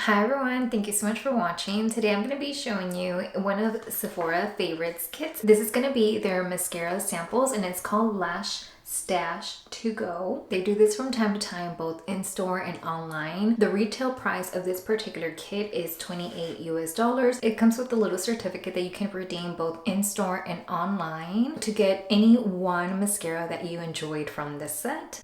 Hi everyone, thank you so much for watching. Today I'm going to be showing you one of Sephora favorites kits. This is going to be their mascara samples and it's called Lashtash to go. They do this from time to time both in store and online. The retail price of this particular kit is $28 US. It comes with a little certificate that you can redeem both in store and online to get any one mascara that you enjoyed from this set.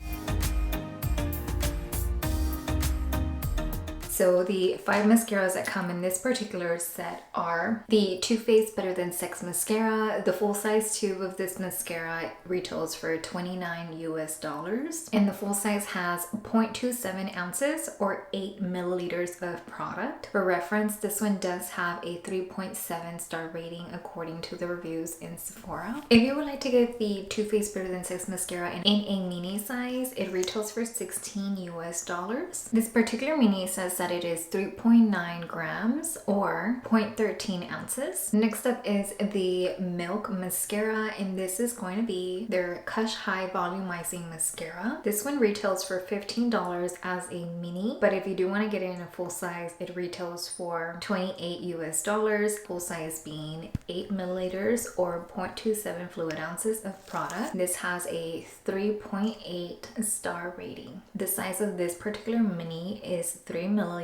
So the 5 mascaras that come in this particular set are the Too Faced Better Than Sex mascara. The full size tube of this mascara retails for $29 US. And the full size has 0.27 ounces or 8 milliliters of product. For reference, this one does have a 3.7 star rating according to the reviews in Sephora. If you would like to get the Too Faced Better Than Sex mascara in a mini size, it retails for $16 US. This particular mini says that it is 3.9 grams or 0.13 ounces. Next up is the Milk mascara, and this is going to be their Kush High Volumizing mascara. This one retails for $15 as a mini, but if you do want to get it in a full size, it retails for $28 US, full size being 8 milliliters or 0.27 fluid ounces of product. This has a 3.8 star rating. The size of this particular mini is 3 milliliters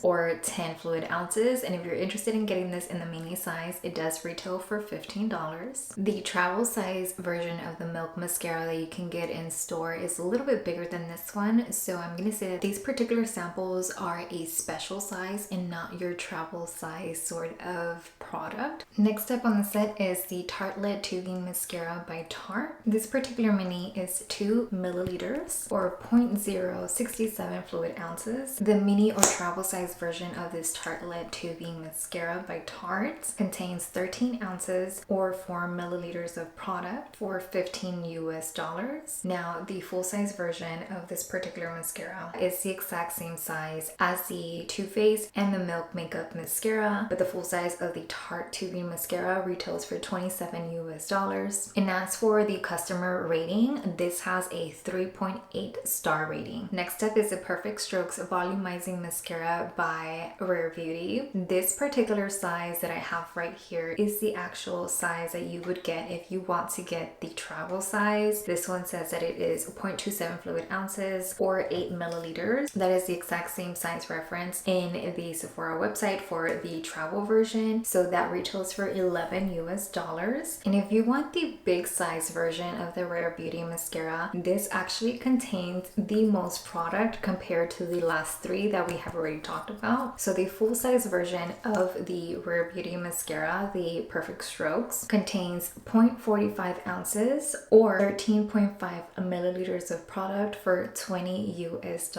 or 10 fluid ounces, and if you're interested in getting this in the mini size, it does retail for $15. The travel size version of the Milk mascara that you can get in store is a little bit bigger than this one, so I'm going to say that these particular samples are a special size and not your travel size sort of product. Next up on the set is the Tartelette Tubing mascara by Tarte. This particular mini is 2 milliliters or 0.067 fluid ounces. The mini or travel size version of this Tartelette Tubing mascara by Tarte contains 13 ounces or 4 milliliters of product for $15 US. Now, the full size version of this particular mascara is the exact same size as the Too Faced and the Milk Makeup mascara, but the full size of the Tarte Tubing mascara retails for $27 US. And as for the customer rating, this has a 3.8 star rating. Next up is the Perfect Strokes Volumizing mascara by Rare Beauty. This particular size that I have right here is the actual size that you would get if you want to get the travel size. This one says that it is 0.27 fluid ounces or 8 milliliters. That is the exact same size reference in the Sephora website for the travel version, so that retails for $11 US. And if you want the big size version of the Rare Beauty mascara, this actually contains the most product compared to the last 3 that we have already talked about. So the full size version of the Rare Beauty mascara, the Perfect Strokes, contains 0.45 ounces or 13.5 milliliters of product for $20 US.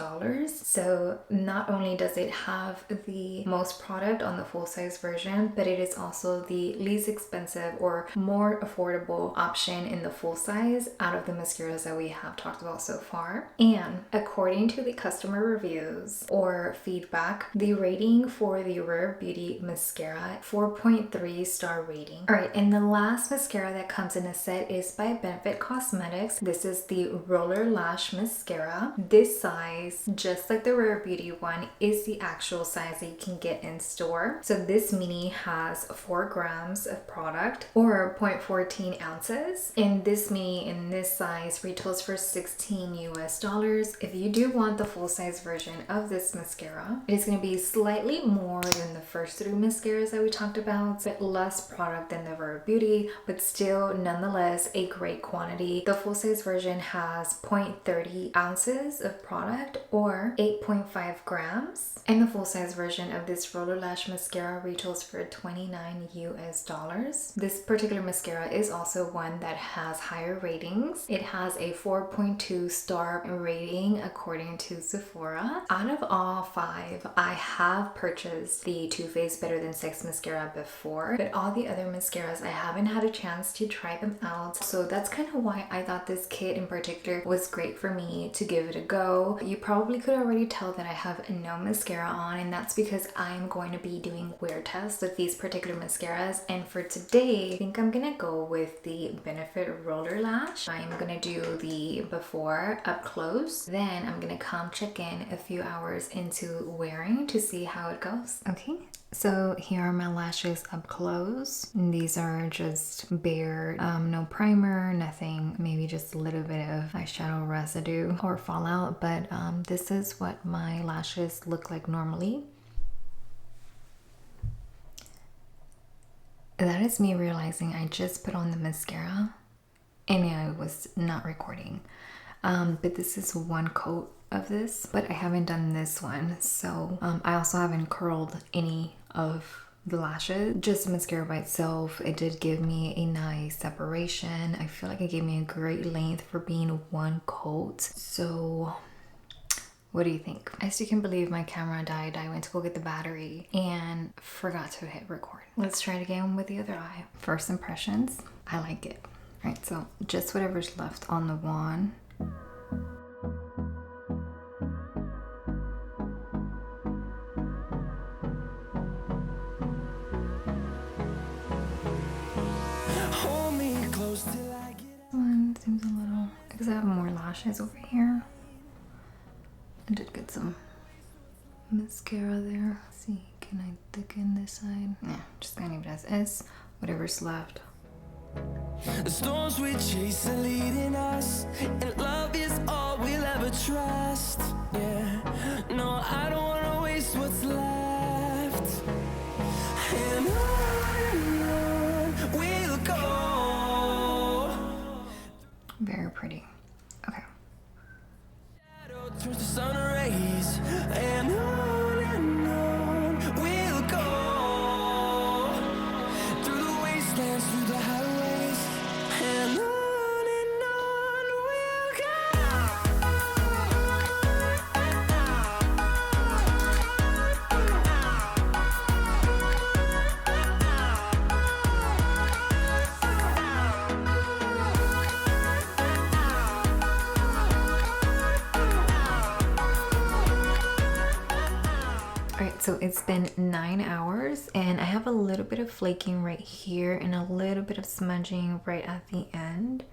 So not only does it have the most product on the full size version, but it is also the least expensive or more affordable option in the full size out of the mascaras that we have talked about so far. And according to the customer reviews or feedback, the rating for the Rare Beauty mascara, 4.3 star rating. Alright, and the last mascara that comes in a set is by Benefit Cosmetics. This is the Roller Lash mascara. This size, just like the Rare Beauty one, is the actual size that you can get in store. So this mini has 4 grams of product or 0.14 ounces. And this mini in this size retails for $16 US. If you do want the full size version of this mascara, it is going to be slightly more than the first 3 mascaras that we talked about, but less product than the Rare Beauty, but still nonetheless a great quantity. The full size version has 0.30 ounces of product or 8.5 grams, and the full size version of this Roller Lash mascara retails for $29 US. This particular mascara is also one that has higher ratings. It has a 4.2 star rating according to Sephora. Out of all 5, I have purchased the Too Too Faced Better Than Sex mascara before, but all the other mascaras I haven't had a chance to try them out. So that's kind of why I thought this kit in particular was great for me to give it a go. You probably could already tell that I have no mascara on, and that's because I'm going to be doing wear tests with these particular mascaras. And for today, I think I'm gonna go with the Benefit Roller Lash. I'm gonna do the before up close, then I'm gonna come check in a few hours into wearing to see how it goes. Okay, so here are my lashes up close. These are just bare, no primer, nothing, maybe just a little bit of eyeshadow residue or fallout, but this is what my lashes look like normally. That is me realizing I just put on the mascara and I was not recording. But this is one coat of this, but I haven't done this one. So I also haven't curled any of the lashes. Just mascara by itself, it did give me a nice separation. I feel like it gave me a great length for being one coat. So what do you think? I still can't believe my camera died. I went to go get the battery and forgot to hit record. Let's try it again with the other eye. First impressions, I like it. All right, so just whatever's left on the wand. One seems a little, because I have more lashes over here. I did get some mascara there. Let's see, can I thicken this side? Yeah, just gonna leave it as is. Whatever's left. The storms we chase are leading us, and love is all we'll ever trust. Yeah, no, I don't wanna waste what's left. And on we'll go. Very pretty. Okay. Shadow turns to sun rays, and on we'll go. Through the wastelands, through the highways, and on we'll Alright, so it's been 9 hours and I have a little bit of flaking right here and a little bit of smudging right at the end.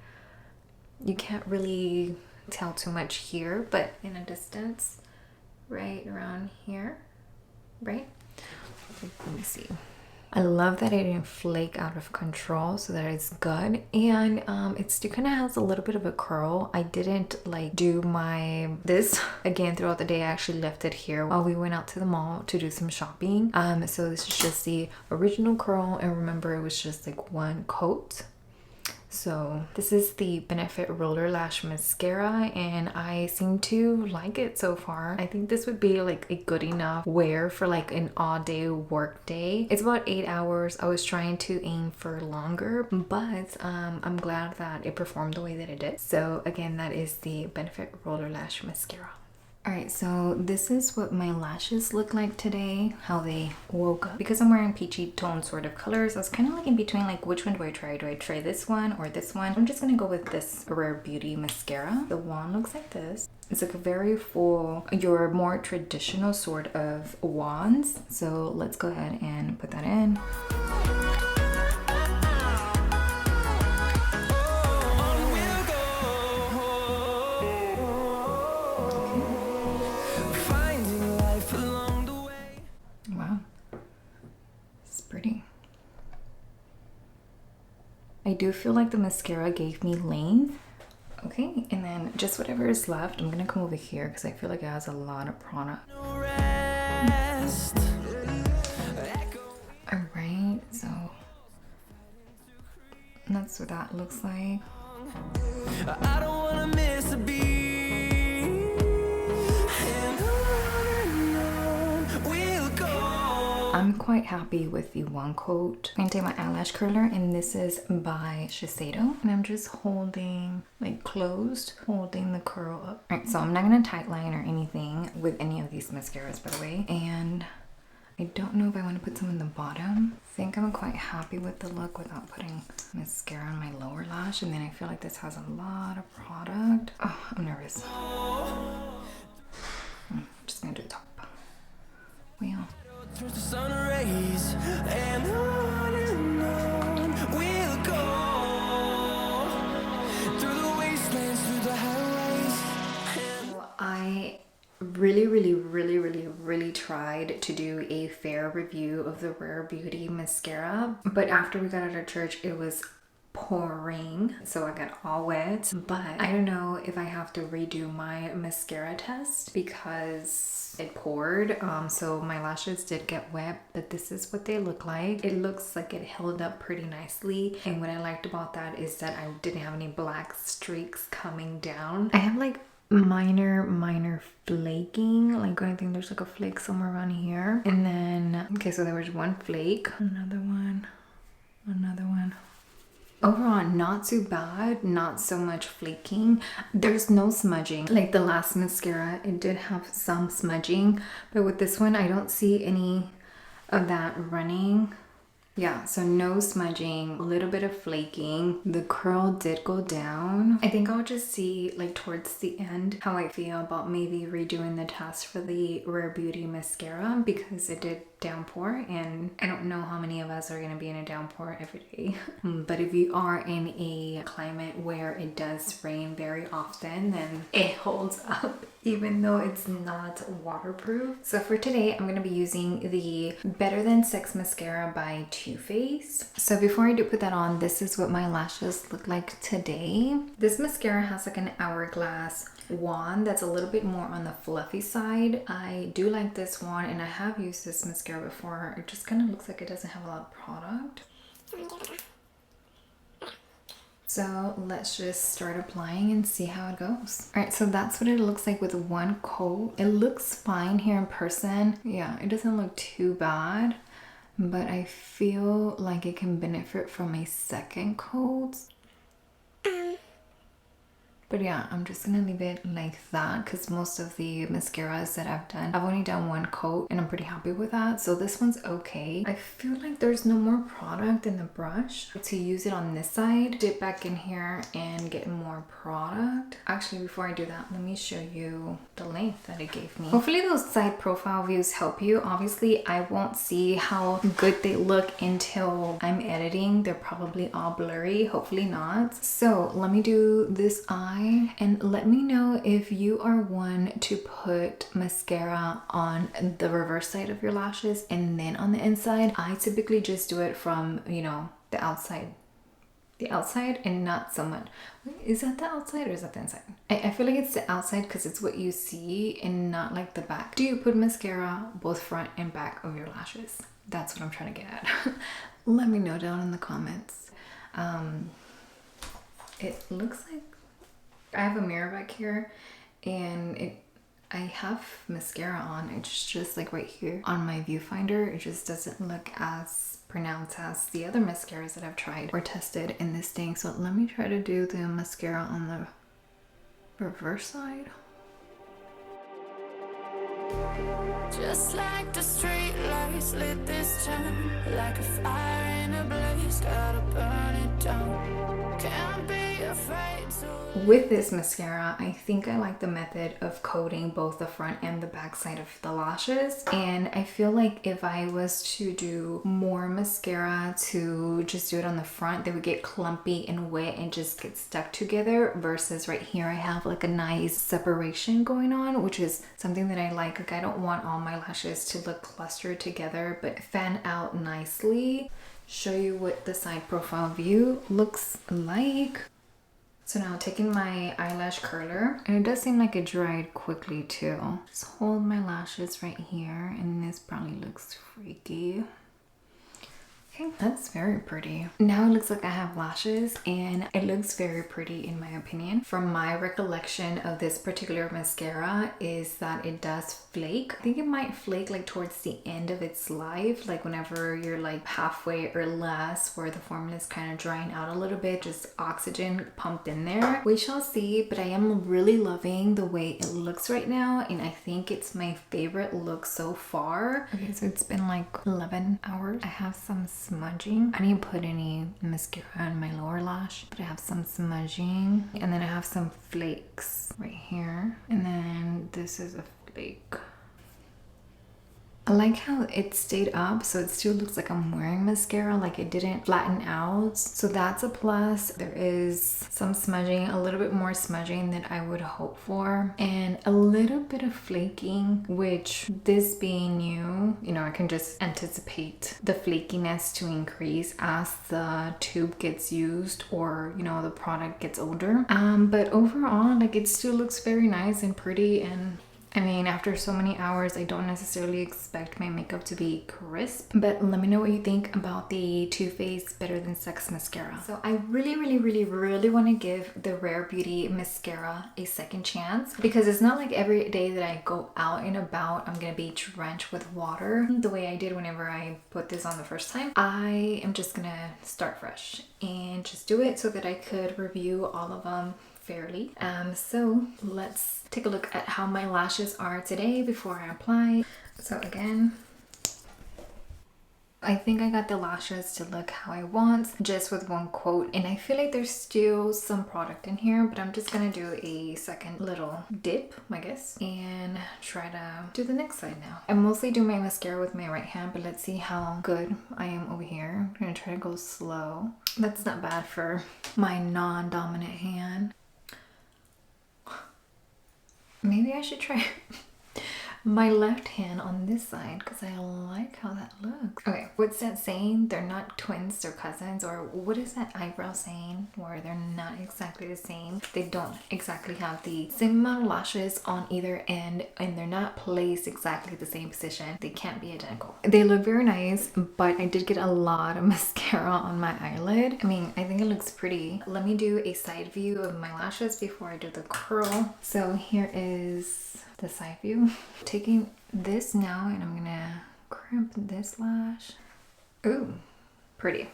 You can't really tell too much here, but in a distance, right around here, right? Let me see. I love that it didn't flake out of control, so that is good. And it still kind of has a little bit of a curl. I didn't like do this again throughout the day. I actually left it here while we went out to the mall to do some shopping. So this is just the original curl, and remember it was just like one coat. So this is the Benefit Roller Lash Mascara, and I seem to like it so far. I think this would be like a good enough wear for like an all-day work day. It's about 8 hours. I was trying to aim for longer, but I'm glad that it performed the way that it did. So again, that is the Benefit Roller Lash Mascara. Alright, so this is what my lashes look like today, how they woke up. Because I'm wearing peachy tone sort of colors, I was kind of like in between, like which one do I try? Do I try this one or this one? I'm just gonna go with this Rare Beauty mascara. The wand looks like this. It's like a very full, your more traditional sort of wands. So let's go ahead and put that in. I do feel like the mascara gave me length. Okay, and then just whatever is left, I'm gonna come over here because I feel like it has a lot of product. Alright, so that's what that looks like. I don't wanna miss a beat. I'm quite happy with the one coat. I'm gonna take my eyelash curler, and this is by Shiseido, and I'm just holding, like closed, holding the curl up. Alright, so I'm not gonna tight line or anything with any of these mascaras, by the way, and I don't know if I want to put some in the bottom. I think I'm quite happy with the look without putting mascara on my lower lash. And then I feel like this has a lot of product. Oh, I'm nervous. I'm just gonna do the top. Well. Turns to sun rays, and on we'll go through the wastelands, through the highways. I really tried to do a fair review of the Rare Beauty mascara, but after we got out of church, it was pouring, so I got all wet. But I don't know if I have to redo my mascara test because it poured. So my lashes did get wet, but this is what they look like. It looks like it held up pretty nicely, and what I liked about that is that I didn't have any black streaks coming down. I have like minor flaking, like I think there's like a flake somewhere around here, and then okay, so there was one flake, another one. Overall, not too bad, not so much flaking. There's no smudging. Like the last mascara, it did have some smudging, but with this one, I don't see any of that running. Yeah, so no smudging, a little bit of flaking. The curl did go down. I think I'll just see like towards the end how I feel about maybe redoing the test for the Rare Beauty mascara because it did downpour, and I don't know how many of us are going to be in a downpour every day. But if you are in a climate where it does rain very often, then it holds up even though it's not waterproof. So for today, I'm going to be using the Better Than Sex mascara by Too Faced. So before I do put that on, this is what my lashes look like today. This mascara has like an hourglass wand that's a little bit more on the fluffy side. I do like this one, and I have used this mascara before. It just kind of looks like it doesn't have a lot of product. So let's just start applying and see how it goes. All right, so that's what it looks like with one coat. It looks fine here in person. Yeah, it doesn't look too bad, but I feel like it can benefit from a second coat. But yeah, I'm just gonna leave it like that because most of the mascaras that I've done, I've only done one coat and I'm pretty happy with that. So this one's okay. I feel like there's no more product in the brush to use it on this side. Dip back in here and get more product. Actually, before I do that, let me show you the length that it gave me. Hopefully those side profile views help you. Obviously, I won't see how good they look until I'm editing. They're probably all blurry. Hopefully not. So let me do this eye. And let me know if you are one to put mascara on the reverse side of your lashes and then on the inside. I typically just do it from, you know, the outside and not so much. Is that the outside or is that the inside? I feel like it's the outside because it's what you see and not like the back. Do you put mascara both front and back of your lashes? That's what I'm trying to get at. Let me know down in the comments. It looks like I have a mirror back here, and I have mascara on. It's just like right here on my viewfinder. It just doesn't look as pronounced as the other mascaras that I've tried or tested in this thing. So let me try to do the mascara on the reverse side. Just like the street lights lit this town, like a fire in a blaze, gotta burn it down. Can't be afraid to. With this mascara, I think I like the method of coating both the front and the back side of the lashes. And I feel like if I was to do more mascara to just do it on the front, they would get clumpy and wet and just get stuck together. Versus right here, I have like a nice separation going on, which is something that I like. Like I don't want all my lashes to look clustered together, but fan out nicely. Show you what the side profile view looks like. So now taking my eyelash curler, and it does seem like it dried quickly too. Just hold my lashes right here, and this probably looks freaky. Okay, that's very pretty. Now it looks like I have lashes and it looks very pretty in my opinion. From my recollection of this particular mascara is that it does flake. I think it might flake like towards the end of its life, like whenever you're like halfway or less where the formula is kind of drying out a little bit, just oxygen pumped in there. We shall see, but I am really loving the way it looks right now and I think it's my favorite look so far. Okay, so it's been like 11 hours. I have some smudging. I didn't put any mascara on my lower lash, but I have some smudging and then I have some flakes right here and then this is a flake. I like how it stayed up, so it still looks like I'm wearing mascara, like it didn't flatten out, so that's a plus. There is some smudging, a little bit more smudging than I would hope for, and a little bit of flaking, which this being new, you know, I can just anticipate the flakiness to increase as the tube gets used or, you know, the product gets older. But overall, like it still looks very nice and pretty, and I mean, after so many hours, I don't necessarily expect my makeup to be crisp, but let me know what you think about the Too Faced Better Than Sex mascara. So I really want to give the Rare Beauty mascara a second chance because it's not like every day that I go out and about, I'm gonna be drenched with water the way I did whenever I put this on the first time. I am just gonna start fresh and just do it so that I could review all of them fairly. So let's take a look at how my lashes are today before I apply. So again, I think I got the lashes to look how I want, just with one coat, and I feel like there's still some product in here, but I'm just gonna do a second little dip, I guess, and try to do the next side now. I mostly do my mascara with my right hand, but let's see how good I am over here. I'm gonna try to go slow. That's not bad for my non-dominant hand. Maybe I should try my left hand on this side because I like how that looks. Okay, what's that saying? They're not twins, they're cousins, or what is that eyebrow saying where they're not exactly the same? They don't exactly have the same amount of lashes on either end and they're not placed exactly the same position. They can't be identical. They look very nice, but I did get a lot of mascara on my eyelid. I mean, I think it looks pretty. Let me do a side view of my lashes before I do the curl. So here is the side view. Taking this now and I'm gonna crimp this lash. Ooh, pretty.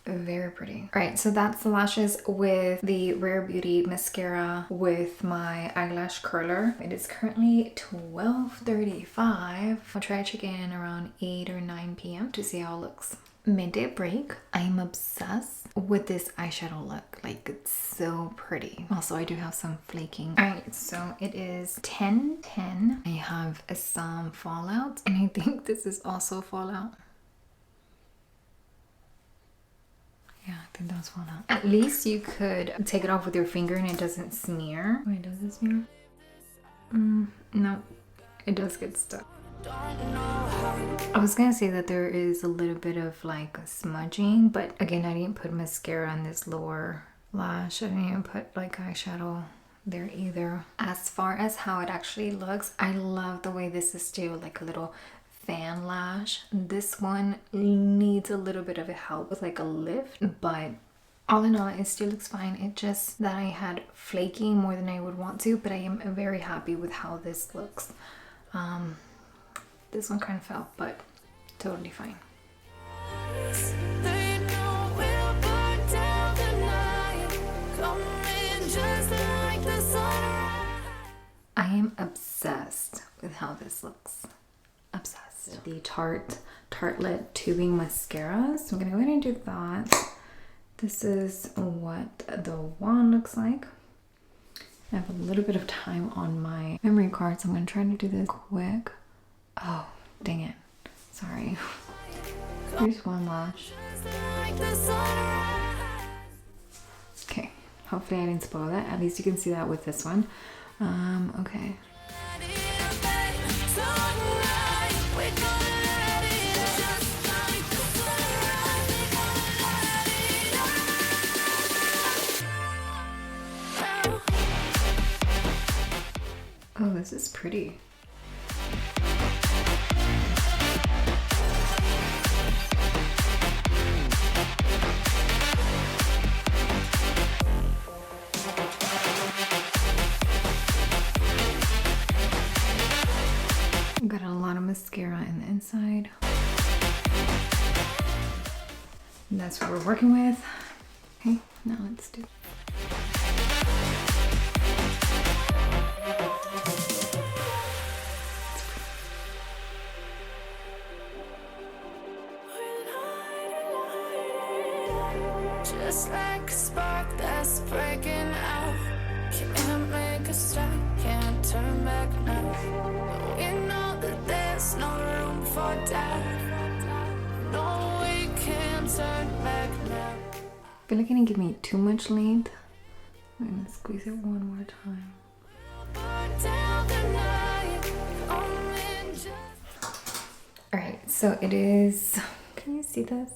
Very pretty. All right, so that's the lashes with the Rare Beauty mascara with my eyelash curler. It is currently 12:35. I'll try to check in around 8 or 9 p.m. to see how it looks. Midday break. I'm obsessed with this eyeshadow look. Like, it's so pretty. Also, I do have some flaking. All right, so it is 10:10. I have some fallout, and I think this is also fallout. Yeah, I think that's fallout. At least you could take it off with your finger and it doesn't smear. Wait, does it smear? No, it does get stuck. I was gonna say that there is a little bit of like smudging, but again, I didn't put mascara on this lower lash. I didn't even put like eyeshadow there either. As far as how it actually looks, I love the way this is still like a little fan lash. This one needs a little bit of a help with like a lift, but all in all, it still looks fine. It's just that I had flaking more than I would want to, but I am very happy with how this looks. This one kind of fell, but totally fine. I am obsessed with how this looks. Obsessed. The Tarte Tartelette Tubing mascara. So I'm gonna go ahead and do that. This is what the wand looks like. I have a little bit of time on my memory card, so I'm gonna try to do this quick. Oh, dang it. Sorry. Here's one lash. Okay, hopefully I didn't spoil that. At least you can see that with this one. Okay. Oh, this is pretty. side. And that's what we're working with. Okay, now let's do. Just like a spark that's breaking out. Can't make a stop, can't turn back now. We know that there's no room for doubt. No, we can't turn back now. I feel like it didn't give me too much length. I'm gonna squeeze it one more time. Alright, so it is, can you see this?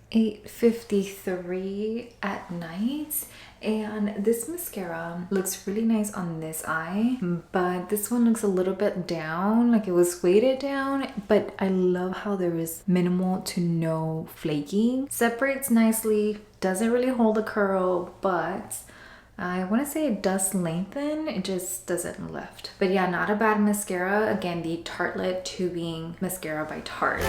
8:53 at night, and this mascara looks really nice on this eye, but this one looks a little bit down, like it was weighted down, but I love how there is minimal to no flaking. Separates nicely, doesn't really hold a curl, but I want to say it does lengthen, it just doesn't lift. But yeah, not a bad mascara. Again, the Tartelette Tubing mascara by Tarte.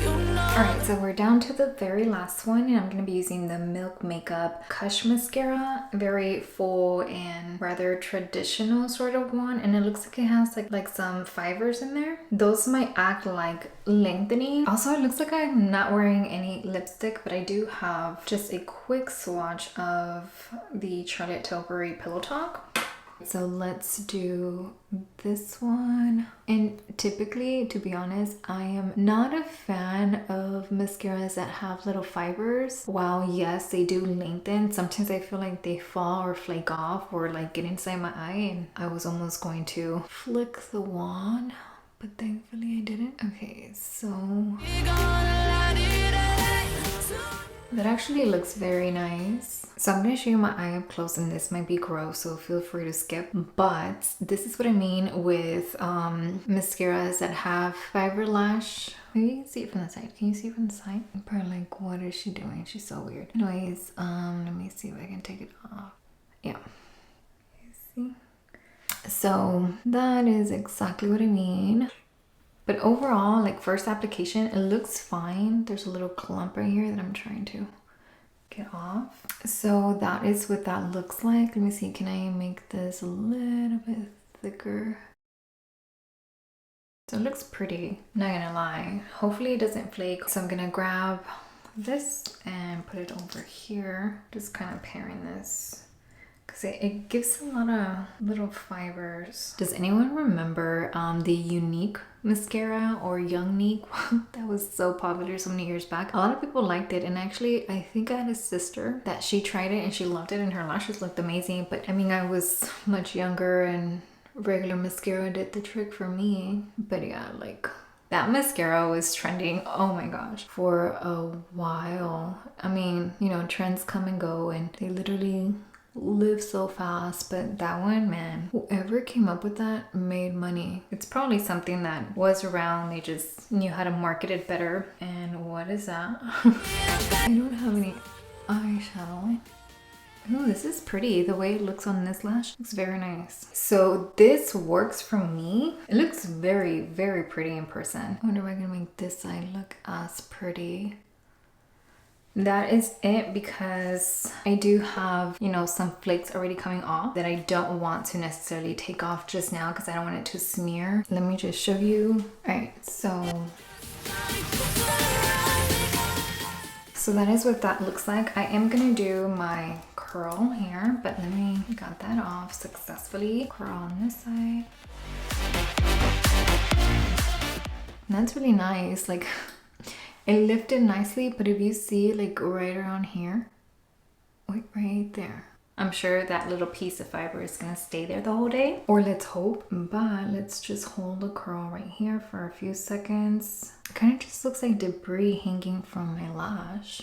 Alright, so we're down to the very last one, and I'm going to be using the Milk Makeup Kush mascara. Very full and rather traditional sort of one, and it looks like it has like some fibers in there. Those might act like lengthening. Also, it looks like I'm not wearing any lipstick, but I do have just a quick swatch of the Charlotte Tilbury Pillow Talk. So let's do this one. And typically, to be honest, I am not a fan of mascaras that have little fibers. While yes, they do lengthen, sometimes I feel like they fall or flake off or like get inside my eye, and I was almost going to flick the wand, but thankfully I didn't. Okay, so that actually looks very nice. So I'm going to show you my eye up close, and this might be gross, so feel free to skip. But this is what I mean with mascaras that have fiber lash. Maybe you can see it from the side. Can you see it from the side? I'm probably like, what is she doing? She's so weird. Anyways, let me see if I can take it off. Yeah. You see? So that is exactly what I mean. But overall, like first application, it looks fine. There's a little clump right here that I'm trying to get off. So that is what that looks like. Let me see, can I make this a little bit thicker? So it looks pretty, not gonna lie. Hopefully it doesn't flake. So I'm gonna grab this and put it over here. Just kind of pairing this, because it gives a lot of little fibers. Does anyone remember the Unique mascara or Young Neek that was so popular so many years back? A lot of people liked it, and actually I think I had a sister that she tried it and she loved it and her lashes looked amazing. But I mean, I was much younger and regular mascara did the trick for me. But yeah, like that mascara was trending, oh my gosh, for a while. I mean, you know, trends come and go and they literally live so fast, but that one, man, whoever came up with that made money. It's probably something that was around, they just knew how to market it better. And what is that? I don't have any eyeshadow. Oh, this is pretty. The way it looks on this lash looks very nice. So this works for me. It looks very, very pretty in person. I wonder if I can make this side look as pretty. That is it, because I do have, you know, some flakes already coming off that I don't want to necessarily take off just now because I don't want it to smear. Let me just show you. All right, so that is what that looks like. I am gonna do my curl here, but let me got that off successfully. Curl on this side. And that's really nice. Like, it lifted nicely, but if you see like right around here, wait, right there, I'm sure that little piece of fiber is gonna stay there the whole day, or let's hope. But let's just hold the curl right here for a few seconds. It kind of just looks like debris hanging from my lash.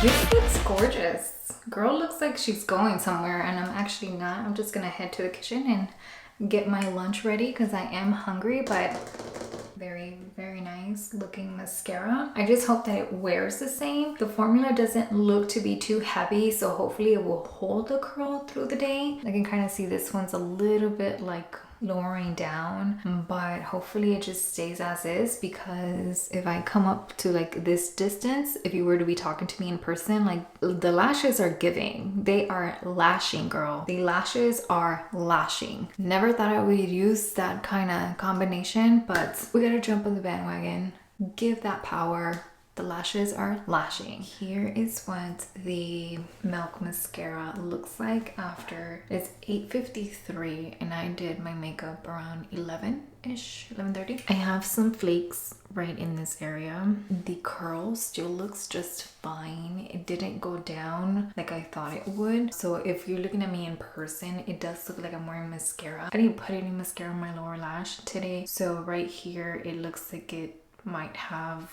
This looks gorgeous. Girl looks like she's going somewhere, and I'm actually not. I'm just gonna head to the kitchen and get my lunch ready because I am hungry, but Very, very nice looking mascara. I just hope that it wears the same. The formula doesn't look to be too heavy, so hopefully it will hold the curl through the day. I can kind of see this one's a little bit like lowering down, but hopefully it just stays as is, because if I come up to like this distance, if you were to be talking to me in person, like the lashes are giving. They are lashing, girl. The lashes are lashing. Never thought I would use that kind of combination, but we gotta jump on the bandwagon. Give that power. The lashes are lashing. Here is what the Milk mascara looks like after. It's 8:53 and I did my makeup around 11-ish, 11:30. I have some flakes right in this area. The curl still looks just fine. It didn't go down like I thought it would. So if you're looking at me in person, it does look like I'm wearing mascara. I didn't put any mascara on my lower lash today. So right here, it looks like it might have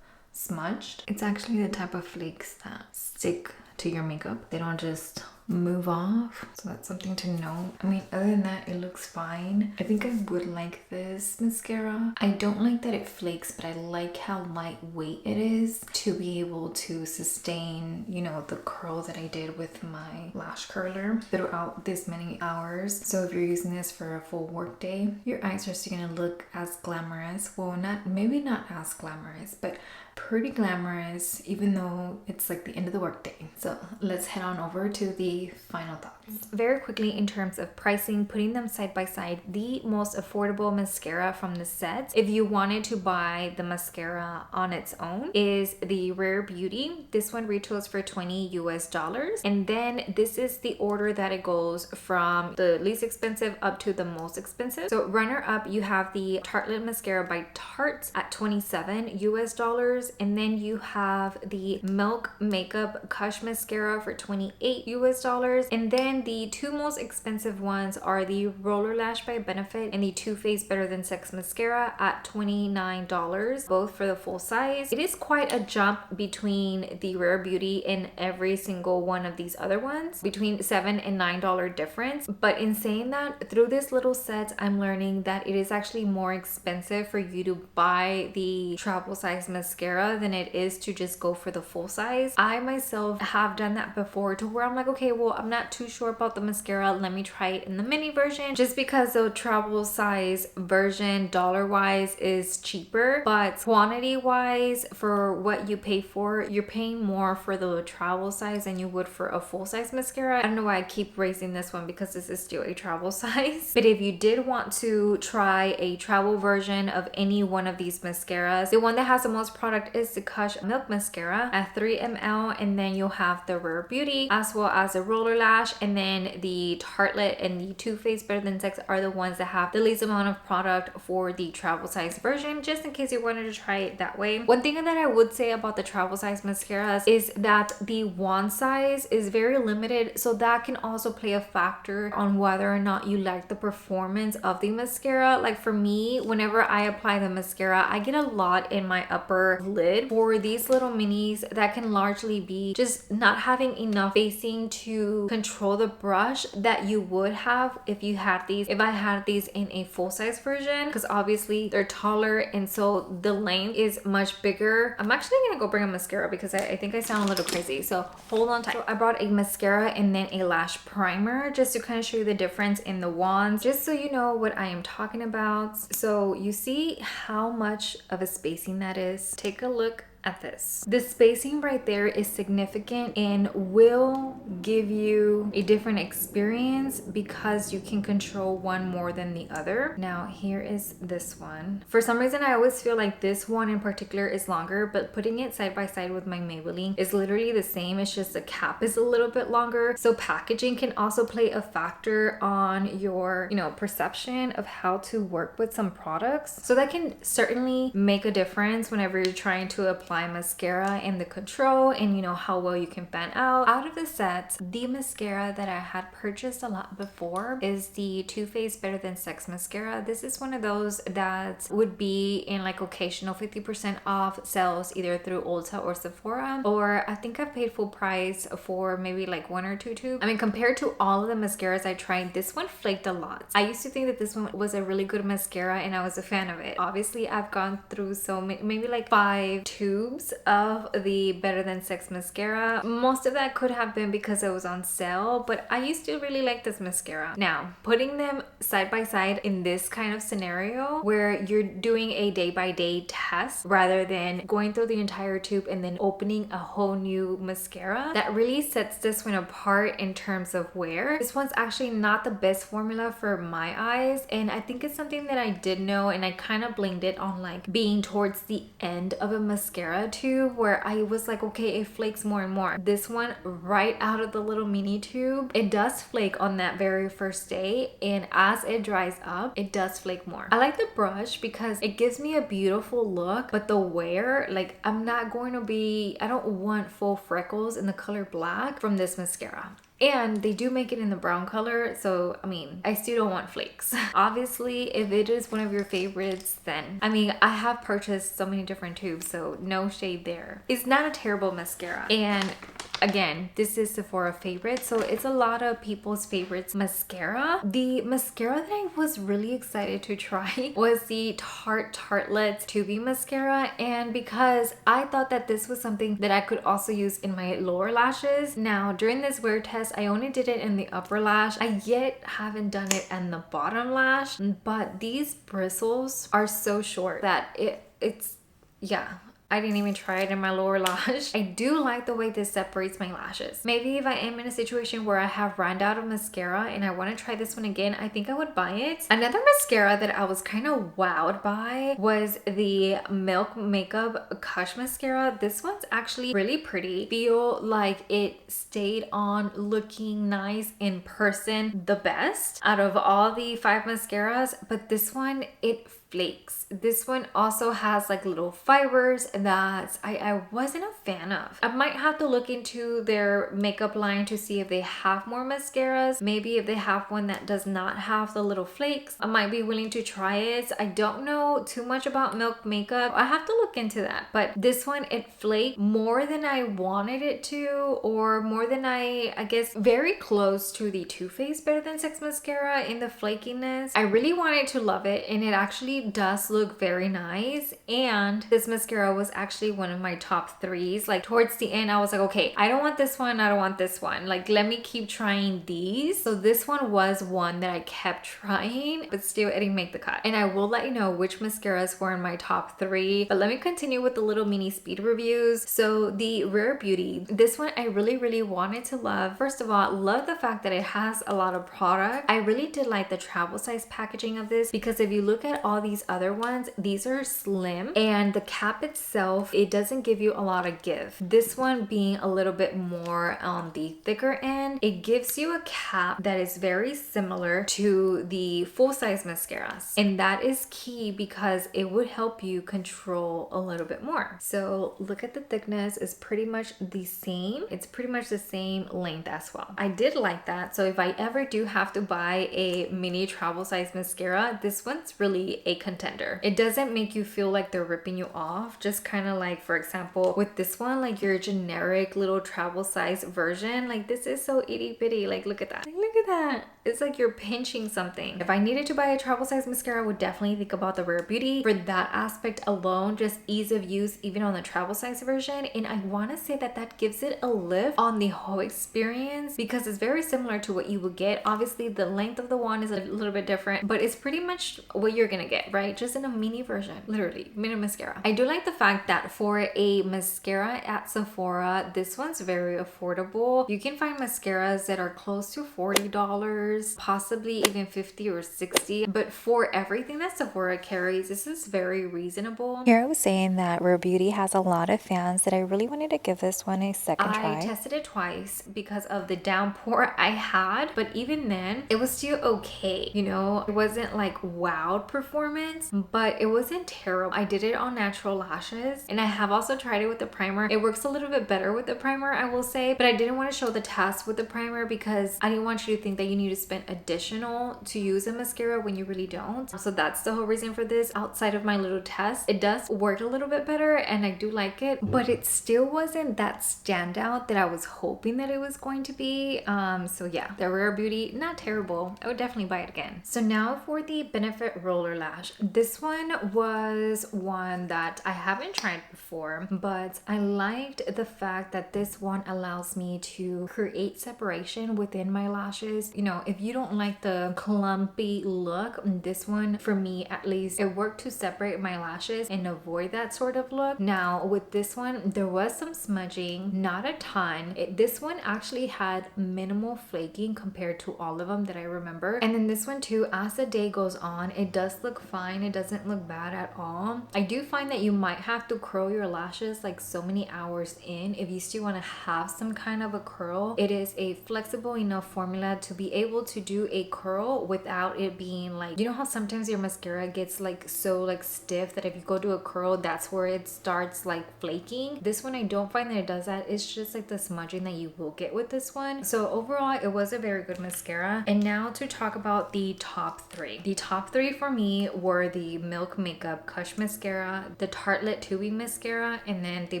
smudged. It's actually the type of flakes that stick to your makeup. They don't just move off, so that's something to know. I mean, other than that, it looks fine. I think I would like this mascara. I don't like that it flakes, but I like how lightweight it is to be able to sustain, you know, the curl that I did with my lash curler throughout this many hours. So if you're using this for a full work day, your eyes are still gonna look as glamorous. Well, maybe not as glamorous, but pretty glamorous, even though it's like the end of the workday. So let's head on over to the final thoughts. Very quickly, in terms of pricing, putting them side by side, the most affordable mascara from the set, if you wanted to buy the mascara on its own, is the Rare Beauty. This one retails for $20 and then this is the order that it goes from the least expensive up to the most expensive. So runner up, you have the Tartelette mascara by Tarte at $27 and then you have the Milk Makeup Kush mascara for $28 and then the two most expensive ones are the Roller Lash by Benefit and the Too Faced Better Than Sex mascara at $29, both for the full size. It is quite a jump between the Rare Beauty and every single one of these other ones, between $7 and $9 difference. But in saying that, through this little set, I'm learning that it is actually more expensive for you to buy the travel size mascara than it is to just go for the full size. I myself have done that before, to where I'm like, okay, well, I'm not too sure about the mascara, let me try it in the mini version, just because the travel size version dollar wise is cheaper, but quantity wise, for what you pay for, you're paying more for the travel size than you would for a full size mascara. I don't know why I keep raising this one, because this is still a travel size. But if you did want to try a travel version of any one of these mascaras, the one that has the most product is the Kush Milk mascara at 3 ml, and then you'll have the Rare Beauty as well as the Roller Lash, and then the Tartelette and the Too Faced Better Than Sex are the ones that have the least amount of product for the travel size version, just in case you wanted to try it that way. One thing that I would say about the travel size mascaras is that the wand size is very limited, so that can also play a factor on whether or not you like the performance of the mascara. Like for me, whenever I apply the mascara, I get a lot in my upper lid. For these little minis, that can largely be just not having enough spacing to control the brush that you would have if you had these, if I had these in a full size version, because obviously they're taller and so the length is much bigger. I'm actually gonna go bring a mascara because I think I sound a little crazy, so hold on tight. So I brought a mascara and then a lash primer just to kind of show you the difference in the wands, just so you know what I am talking about. So you see how much of a spacing that is. Take a look at this. The spacing right there is significant and will give you a different experience because you can control one more than the other. Now here is this one. For some reason I always feel like this one in particular is longer, but putting it side by side with my Maybelline is literally the same. It's just the cap is a little bit longer. So packaging can also play a factor on your, you know, perception of how to work with some products. So that can certainly make a difference whenever you're trying to apply apply mascara and the control and you know how well you can fan out of the sets, the mascara that I had purchased a lot before is the Too Faced Better Than Sex mascara. This is one of those that would be in like occasional 50% off sales either through Ulta or Sephora, or I think I paid full price for maybe like 1 or 2 tubes. I mean, compared to all of the mascaras I tried, this one flaked a lot. I used to think that this one was a really good mascara and I was a fan of it. Obviously, I've gone through so many, maybe like 5 tubes of the Better Than Sex mascara. Most of that could have been because it was on sale, but I used to really like this mascara. Now, putting them side by side in this kind of scenario where you're doing a day-by-day test rather than going through the entire tube and then opening a whole new mascara, that really sets this one apart in terms of wear. This one's actually not the best formula for my eyes, and I think it's something that I did know, and I kind of blamed it on like being towards the end of a mascara tube where I was like, okay, it flakes more and more. This one, right out of the little mini tube, it does flake on that very first day, and as it dries up, it does flake more. I like the brush because it gives me a beautiful look, but the wear, like I'm not going to be, I don't want full freckles in the color black from this mascara. And they do make it in the brown color, so I mean, I still don't want flakes. Obviously, if it is one of your favorites, then I mean, I have purchased so many different tubes, so no shade there. It's not a terrible mascara, and again, this is Sephora favorite, so it's a lot of people's favorites mascara. The mascara that I was really excited to try was the Tarte Tartelette Tubing mascara, and because I thought that this was something that I could also use in my lower lashes. Now, during this wear test, I only did it in the upper lash. I yet haven't done it in the bottom lash, but these bristles are so short that it's yeah, I didn't even try it in my lower lash. I do like the way this separates my lashes. Maybe if I am in a situation where I have run out of mascara and I want to try this one again, I think I would buy it. Another mascara that I was kind of wowed by was the Milk Makeup Kush mascara. This one's actually really pretty. Feel like it stayed on looking nice in person the best out of all the 5 mascaras, but this one, it flakes. This one also has like little fibers that I wasn't a fan of. I might have to look into their makeup line to see if they have more mascaras. Maybe if they have one that does not have the little flakes, I might be willing to try it. I don't know too much about Milk Makeup. I have to look into that. But this one, it flaked more than I wanted it to, or more than I guess very close to the Too Faced Better Than Sex mascara in the flakiness. I really wanted to love it, and it actually does look very nice. And this mascara was actually one of my top 3s. Like towards the end, I was like, okay, I don't want this one, I don't want this one, like let me keep trying these. So this one was one that I kept trying, but still it didn't make the cut. And I will let you know which mascaras were in my top 3, but let me continue with the little mini speed reviews. So the Rare Beauty, this one I really wanted to love. First of all, love the fact that it has a lot of product. I really did like the travel size packaging of this, because if you look at all these other ones, these are slim, and the cap itself, it doesn't give you a lot of give. This one being a little bit more on the thicker end, it gives you a cap that is very similar to the full-size mascaras, and that is key because it would help you control a little bit more. So look at the thickness, is pretty much the same. It's pretty much the same length as well. I did like that. So if I ever do have to buy a mini travel size mascara, this one's really a contender. It doesn't make you feel like they're ripping you off, just kind of like, for example, with this one, like your generic little travel size version, like this is so itty bitty. Like look at that, like, look at that. It's like you're pinching something. If I needed to buy a travel size mascara, I would definitely think about the Rare Beauty for that aspect alone, just ease of use even on the travel size version. And I want to say that that gives it a lift on the whole experience, because it's very similar to what you would get. Obviously the length of the wand is a little bit different, but it's pretty much what you're gonna get, right? Just in a mini version, literally mini mascara. I do like the fact that for a mascara at Sephora, this one's very affordable. You can find mascaras that are close to $40 $40, possibly even 50 or 60. But for everything that Sephora carries, this is very reasonable. Here I was saying that Rare Beauty has a lot of fans that I really wanted to give this one a second try. I tested it twice because of the downpour I had, but even then it was still okay. You know, it wasn't like wowed performance, but it wasn't terrible. I did it on natural lashes, and I have also tried it with the primer. It works a little bit better with the primer, I will say, but I didn't want to show the test with the primer because I didn't want you to think that you need to spend additional to use a mascara when you really don't. So that's the whole reason for this. Outside of my little test, it does work a little bit better and I do like it, but it still wasn't that standout that I was hoping that it was going to be. So yeah, the Rare Beauty, not terrible. I would definitely buy it again. So now for the Benefit Roller Lash. This one was one that I haven't tried before, but I liked the fact that this one allows me to create separation within my lashes. You know, if you don't like the clumpy look, this one, for me at least, it worked to separate my lashes and avoid that sort of look. Now with this one, there was some smudging, not a ton. This one actually had minimal flaking compared to all of them that I remember. And then this one too, as the day goes on, it does look fine. It doesn't look bad at all. I do find that you might have to curl your lashes like so many hours in if you still want to have some kind of a curl. It is a flexible enough formula to be able to do a curl without it being like, you know how sometimes your mascara gets like so like stiff that if you go to a curl, that's where it starts like flaking. This one, I don't find that it does that. It's just like the smudging that you will get with this one. So overall, it was a very good mascara. And now to talk about the top three. The top three for me were the Milk Makeup Kush mascara, the Tartelette Tubing mascara, and then the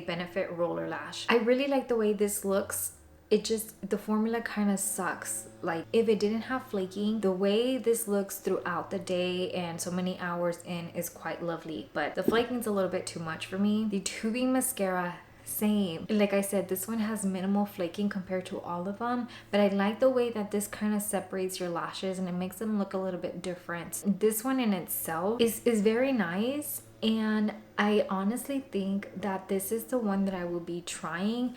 Benefit Roller Lash. I really like the way this looks. It just, the formula kind of sucks. Like if it didn't have flaking, the way this looks throughout the day and so many hours in is quite lovely, but the flaking's a little bit too much for me. The tubing mascara, same. Like I said, this one has minimal flaking compared to all of them, but I like the way that this kind of separates your lashes and it makes them look a little bit different. This one in itself is very nice, and I honestly think that this is the one that I will be trying.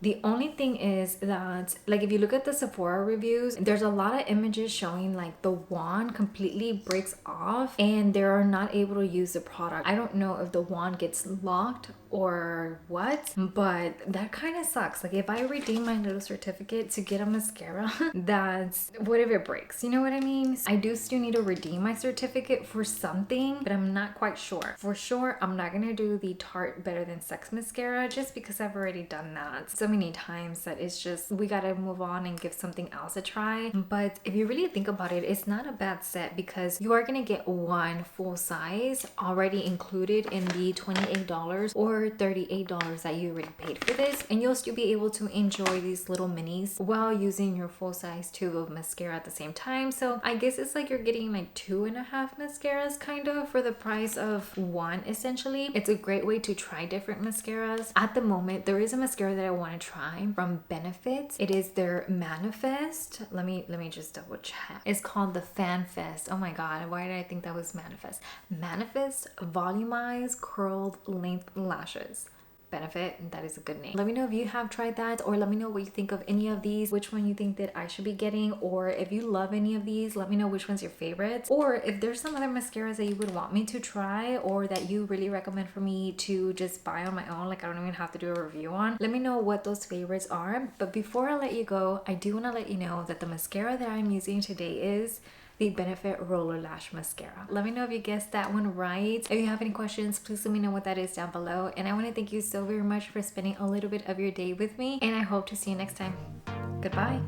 The only thing is that, like, if you look at the Sephora reviews, there's a lot of images showing like the wand completely breaks off and they are not able to use the product. I don't know if the wand gets locked or what, but that kind of sucks. Like if I redeem my little certificate to get a mascara, that's, what if it breaks? You know what I mean? I do still need to redeem my certificate for something, but I'm not quite sure. For sure, I'm not gonna do the Tarte Better Than Sex mascara just because I've already done that so many times that it's just, we gotta move on and give something else a try. But if you really think about it, it's not a bad set because you are gonna get one full size already included in the $28 or $38 that you already paid for this, and you'll still be able to enjoy these little minis while using your full size tube of mascara at the same time. So I guess it's like you're getting like 2.5 mascaras kind of for the price of one essentially. It's a great way to try different mascaras. At the moment, there is a mascara that I want to try from Benefit. It is their Manifest. Let me just double check. It's called the Fan Fest. Oh my god, why did I think that was Manifest? Manifest Volumized Curled Length Lashes. Benefit, that is a good name. Let me know if you have tried that, or let me know what you think of any of these, which one you think that I should be getting, or if you love any of these, let me know which one's your favorite, or if there's some other mascaras that you would want me to try or that you really recommend for me to just buy on my own, like I don't even have to do a review on. Let me know what those favorites are. But before I let you go, I do want to let you know that the mascara that I'm using today is the Benefit Roller Lash Mascara. Let me know if you guessed that one right. If you have any questions, please let me know what that is down below. And I want to thank you so very much for spending a little bit of your day with me, and I hope to see you next time. Goodbye.